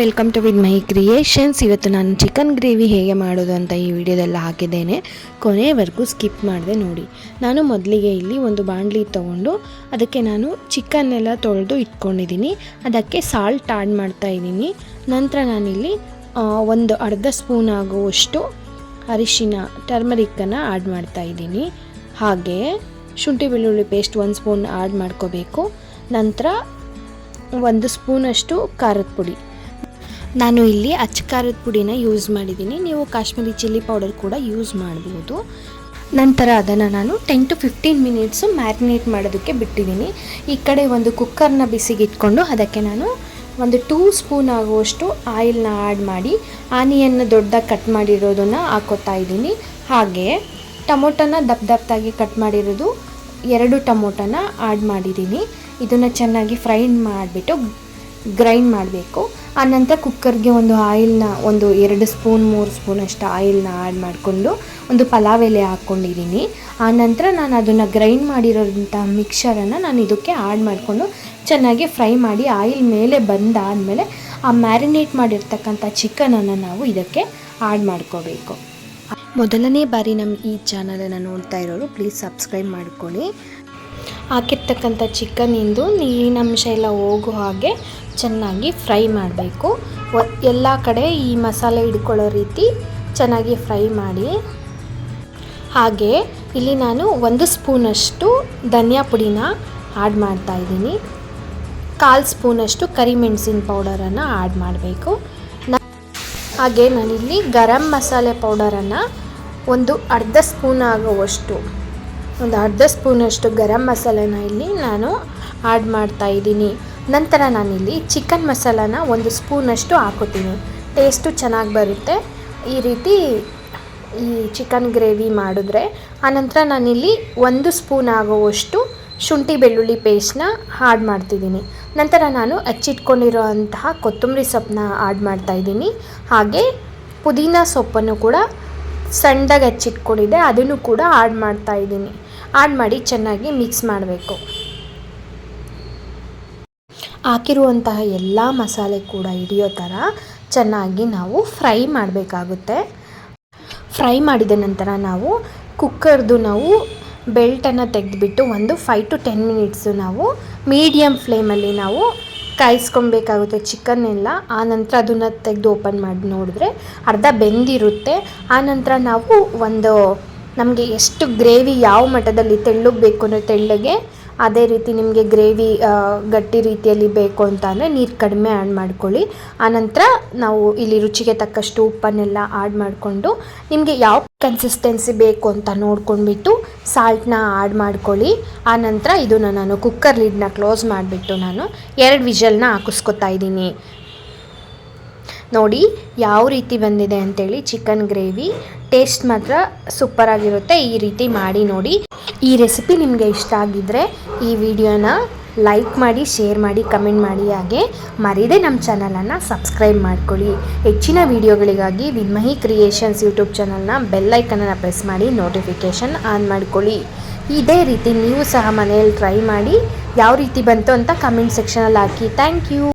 Welcome to with my creations. ಇವತ್ತು ನಾನು chicken gravy ಹೇಗೆ ಮಾಡೋದು ಅಂತ ಈ ವಿಡಿಯೋದೆಲ್ಲ ಹಾಕಿದ್ದೇನೆ. ಕೊನೆವರೆಗೂ ಸ್ಕಿಪ್ ಮಾಡಿದೆ ನೋಡಿ. ನಾನು ಮೊದಲಿಗೆ ಇಲ್ಲಿ ಒಂದು ಬಾಣಲಿ ತೊಗೊಂಡು ಅದಕ್ಕೆ ನಾನು ಚಿಕನ್ನೆಲ್ಲ ತೊಳೆದು ಇಟ್ಕೊಂಡಿದ್ದೀನಿ. ಅದಕ್ಕೆ ಸಾಲ್ಟ್ ಆ್ಯಡ್ ಮಾಡ್ತಾಯಿದ್ದೀನಿ. ನಂತರ ನಾನಿಲ್ಲಿ ಒಂದು ಅರ್ಧ ಸ್ಪೂನ್ ಆಗುವಷ್ಟು ಅರಿಶಿನ ಟರ್ಮರಿಕ್ಕನ್ನು ಆ್ಯಡ್ ಮಾಡ್ತಾಯಿದ್ದೀನಿ. ಹಾಗೆ ಶುಂಠಿ ಬೆಳ್ಳುಳ್ಳಿ ಪೇಸ್ಟ್ 1 ಸ್ಪೂನ್ ಆ್ಯಡ್ ಮಾಡ್ಕೋಬೇಕು. ನಂತರ 1 ಸ್ಪೂನಷ್ಟು ಖಾರದ ಪುಡಿ. ನಾನು ಇಲ್ಲಿ ಅಚ್ಚ ಖಾರದ ಪುಡಿನ ಯೂಸ್ ಮಾಡಿದ್ದೀನಿ. ನೀವು ಕಾಶ್ಮೀರಿ ಚಿಲ್ಲಿ ಪೌಡರ್ ಕೂಡ ಯೂಸ್ ಮಾಡ್ಬೋದು. ನಂತರ ಅದನ್ನು ನಾನು 10 to 15 ಮಿನಿಟ್ಸು ಮ್ಯಾರಿನೇಟ್ ಮಾಡೋದಕ್ಕೆ ಬಿಟ್ಟಿದ್ದೀನಿ. ಈ ಕಡೆ ಒಂದು ಕುಕ್ಕರ್ನ ಬಿಸಿಗಿಟ್ಕೊಂಡು ಅದಕ್ಕೆ ನಾನು ಒಂದು 2 ಸ್ಪೂನ್ ಆಗುವಷ್ಟು ಆಯಿಲ್ನ ಆ್ಯಡ್ ಮಾಡಿ ಆನಿಯನ್ನ ದೊಡ್ಡದಾಗಿ ಕಟ್ ಮಾಡಿರೋದನ್ನು ಹಾಕೋತಾ ಇದ್ದೀನಿ. ಹಾಗೆ ಟೊಮೊಟೊನ ದಪ್ಪದಾಗಿ ಕಟ್ ಮಾಡಿರೋದು 2 ಟೊಮೊಟೊನ ಆ್ಯಡ್ ಮಾಡಿದ್ದೀನಿ. ಇದನ್ನು ಚೆನ್ನಾಗಿ ಫ್ರೈ ಮಾಡಿಬಿಟ್ಟು ಗ್ರೈಂಡ್ ಮಾಡಬೇಕು. ಆನಂತರ ಕುಕ್ಕರ್ಗೆ ಒಂದು ಆಯಿಲ್ನ ಒಂದು 2 ಸ್ಪೂನ್ 3 ಸ್ಪೂನಷ್ಟು ಆಯಿಲ್ನ ಆ್ಯಡ್ ಮಾಡಿಕೊಂಡು ಒಂದು ಪಲಾವ್ ಎಲೆ ಹಾಕ್ಕೊಂಡಿದ್ದೀನಿ. ಆನಂತರ ನಾನು ಅದನ್ನು ಗ್ರೈಂಡ್ ಮಾಡಿರೋಂಥ ಮಿಕ್ಸರನ್ನು ನಾನು ಇದಕ್ಕೆ ಆ್ಯಡ್ ಮಾಡಿಕೊಂಡು ಚೆನ್ನಾಗಿ ಫ್ರೈ ಮಾಡಿ ಆಯಿಲ್ ಮೇಲೆ ಬಂದಾದಮೇಲೆ ಆ ಮ್ಯಾರಿನೇಟ್ ಮಾಡಿರ್ತಕ್ಕಂಥ ಚಿಕನನ್ನು ನಾವು ಇದಕ್ಕೆ ಆ್ಯಡ್ ಮಾಡ್ಕೋಬೇಕು. ಮೊದಲನೇ ಬಾರಿ ನಮ್ಮ ಈ ಚಾನಲನ್ನು ನೋಡ್ತಾ ಇರೋರು ಪ್ಲೀಸ್ ಸಬ್ಸ್ಕ್ರೈಬ್ ಮಾಡ್ಕೊಳ್ಳಿ. ಹಾಕಿರ್ತಕ್ಕಂಥ ಚಿಕನಿಂದು ನೀರಿನಂಶ ಎಲ್ಲ ಹೋಗೋ ಹಾಗೆ ಚೆನ್ನಾಗಿ ಫ್ರೈ ಮಾಡಬೇಕು. ಎಲ್ಲ ಕಡೆ ಈ ಮಸಾಲೆ ಹಿಡ್ಕೊಳ್ಳೋ ರೀತಿ ಚೆನ್ನಾಗಿ ಫ್ರೈ ಮಾಡಿ. ಹಾಗೆ ಇಲ್ಲಿ ನಾನು 1 ಸ್ಪೂನಷ್ಟು ಧನಿಯಾ ಪುಡಿನ ಆ್ಯಡ್ ಮಾಡ್ತಾಯಿದ್ದೀನಿ. 1/4 ಸ್ಪೂನಷ್ಟು ಕರಿಮೆಣಸಿನ ಪೌಡರನ್ನು ಆ್ಯಡ್ ಮಾಡಬೇಕು. ಹಾಗೆ ನಾನಿಲ್ಲಿ ಗರಂ ಮಸಾಲೆ ಪೌಡರನ್ನು ಒಂದು ಅರ್ಧ ಸ್ಪೂನ್ ಆಗುವಷ್ಟು ಒಂದು ಅರ್ಧ ಸ್ಪೂನಷ್ಟು ಗರಂ ಮಸಾಲೆನ ಇಲ್ಲಿ ನಾನು ಆ್ಯಡ್ ಮಾಡ್ತಾಯಿದ್ದೀನಿ. ನಂತರ ನಾನಿಲ್ಲಿ ಚಿಕನ್ ಮಸಾಲಾನ 1 ಸ್ಪೂನಷ್ಟು ಹಾಕೋತೀನಿ. ಟೇಸ್ಟು ಚೆನ್ನಾಗಿ ಬರುತ್ತೆ ಈ ರೀತಿ ಈ ಚಿಕನ್ ಗ್ರೇವಿ ಮಾಡಿದ್ರೆ. ಆನಂತರ ನಾನಿಲ್ಲಿ 1 ಸ್ಪೂನ್ ಆಗುವಷ್ಟು ಶುಂಠಿ ಬೆಳ್ಳುಳ್ಳಿ ಪೇಸ್ಟ್ನ ಆ್ಯಡ್ ಮಾಡ್ತಿದ್ದೀನಿ. ನಂತರ ನಾನು ಹಚ್ಚಿಟ್ಕೊಂಡಿರೋ ಅಂತಹ ಕೊತ್ತಂಬರಿ ಸೊಪ್ಪನ್ನ ಆ್ಯಡ್ ಮಾಡ್ತಾಯಿದ್ದೀನಿ. ಹಾಗೆ ಪುದೀನ ಸೊಪ್ಪನ್ನು ಕೂಡ ಸಣ್ಣದಾಗಿ ಹಚ್ಚಿಟ್ಕೊಂಡಿದ್ದೆ ಅದನ್ನು ಕೂಡ ಆ್ಯಡ್ ಮಾಡ್ತಾಯಿದ್ದೀನಿ. ಆ್ಯಡ್ ಮಾಡಿ ಚೆನ್ನಾಗಿ ಮಿಕ್ಸ್ ಮಾಡಬೇಕು. ಹಾಕಿರುವಂತಹ ಎಲ್ಲ ಮಸಾಲೆ ಕೂಡ ಹಿಡಿಯೋ ಥರ ಚೆನ್ನಾಗಿ ನಾವು ಫ್ರೈ ಮಾಡಬೇಕಾಗುತ್ತೆ. ಫ್ರೈ ಮಾಡಿದ ನಂತರ ನಾವು ಕುಕ್ಕರ್ದು ಬೆಲ್ಟನ್ನು ತೆಗೆದುಬಿಟ್ಟು ಒಂದು 5 to 10 ಮಿನಿಟ್ಸು ನಾವು ಮೀಡಿಯಮ್ ಫ್ಲೇಮಲ್ಲಿ ನಾವು ಕಾಯಿಸ್ಕೊಬೇಕಾಗುತ್ತೆ ಚಿಕನ್ನೆಲ್ಲ. ಆನಂತರ ಅದನ್ನು ತೆಗೆದು ಓಪನ್ ಮಾಡಿ ನೋಡಿದ್ರೆ ಅರ್ಧ ಬೆಂದಿರುತ್ತೆ. ಆನಂತರ ನಾವು ನಮಗೆ ಎಷ್ಟು ಗ್ರೇವಿ ಯಾವ ಮಟ್ಟದಲ್ಲಿ ತೆಳ್ಳಗೆ ಬೇಕು ಅಂದರೆ ತೆಳ್ಳಗೆ, ಅದೇ ರೀತಿ ನಿಮಗೆ ಗ್ರೇವಿ ಗಟ್ಟಿ ರೀತಿಯಲ್ಲಿ ಬೇಕು ಅಂತ ಅಂದರೆ ನೀರು ಕಡಿಮೆ ಆ್ಯಡ್ ಮಾಡ್ಕೊಳ್ಳಿ. ಆನಂತರ ನಾವು ಇಲ್ಲಿ ರುಚಿಗೆ ತಕ್ಕಷ್ಟು ಉಪ್ಪನ್ನೆಲ್ಲ ಆ್ಯಡ್ ಮಾಡಿಕೊಂಡು ನಿಮಗೆ ಯಾವ ಕನ್ಸಿಸ್ಟೆನ್ಸಿ ಬೇಕು ಅಂತ ನೋಡ್ಕೊಂಡ್ಬಿಟ್ಟು ಸಾಲ್ಟ್ನ ಆ್ಯಡ್ ಮಾಡ್ಕೊಳ್ಳಿ. ಆನಂತರ ಇದನ್ನು ನಾನು ಕುಕ್ಕರ್ ಲಿಡ್ನ ಕ್ಲೋಸ್ ಮಾಡಿಬಿಟ್ಟು ನಾನು 2 ವಿಷಲ್ನ ಹಾಕಿಸ್ಕೊತಾ ಇದ್ದೀನಿ. ನೋಡಿ ಯಾವ ರೀತಿ ಬಂದಿದೆ ಅಂಥೇಳಿ ಚಿಕನ್ ಗ್ರೇವಿ. ಟೇಸ್ಟ್ ಮಾತ್ರ ಸೂಪರಾಗಿರುತ್ತೆ. ಈ ರೀತಿ ಮಾಡಿ ನೋಡಿ. ಈ ರೆಸಿಪಿ ನಿಮಗೆ ಇಷ್ಟ ಆಗಿದ್ದರೆ ಈ ವಿಡಿಯೋನ ಲೈಕ್ ಮಾಡಿ, ಶೇರ್ ಮಾಡಿ, ಕಮೆಂಟ್ ಮಾಡಿ. ಹಾಗೆ ಮರೀದೆ ನಮ್ಮ ಚಾನಲನ್ನು ಸಬ್ಸ್ಕ್ರೈಬ್ ಮಾಡ್ಕೊಳ್ಳಿ. ಹೆಚ್ಚಿನ ವಿಡಿಯೋಗಳಿಗಾಗಿ ವಿದ್ ಮೈ ಕ್ರಿಯೇಷನ್ಸ್ ಯೂಟ್ಯೂಬ್ ಚಾನಲ್ನ ಬೆಲ್ಲೈಕನನ್ನು ಪ್ರೆಸ್ ಮಾಡಿ ನೋಟಿಫಿಕೇಷನ್ ಆನ್ ಮಾಡ್ಕೊಳ್ಳಿ. ಇದೇ ರೀತಿ ನೀವು ಸಹ ಮನೆಯಲ್ಲಿ ಟ್ರೈ ಮಾಡಿ ಯಾವ ರೀತಿ ಬಂತು ಅಂತ ಕಮೆಂಟ್ ಸೆಕ್ಷನಲ್ಲಿ ಹಾಕಿ. Thank you.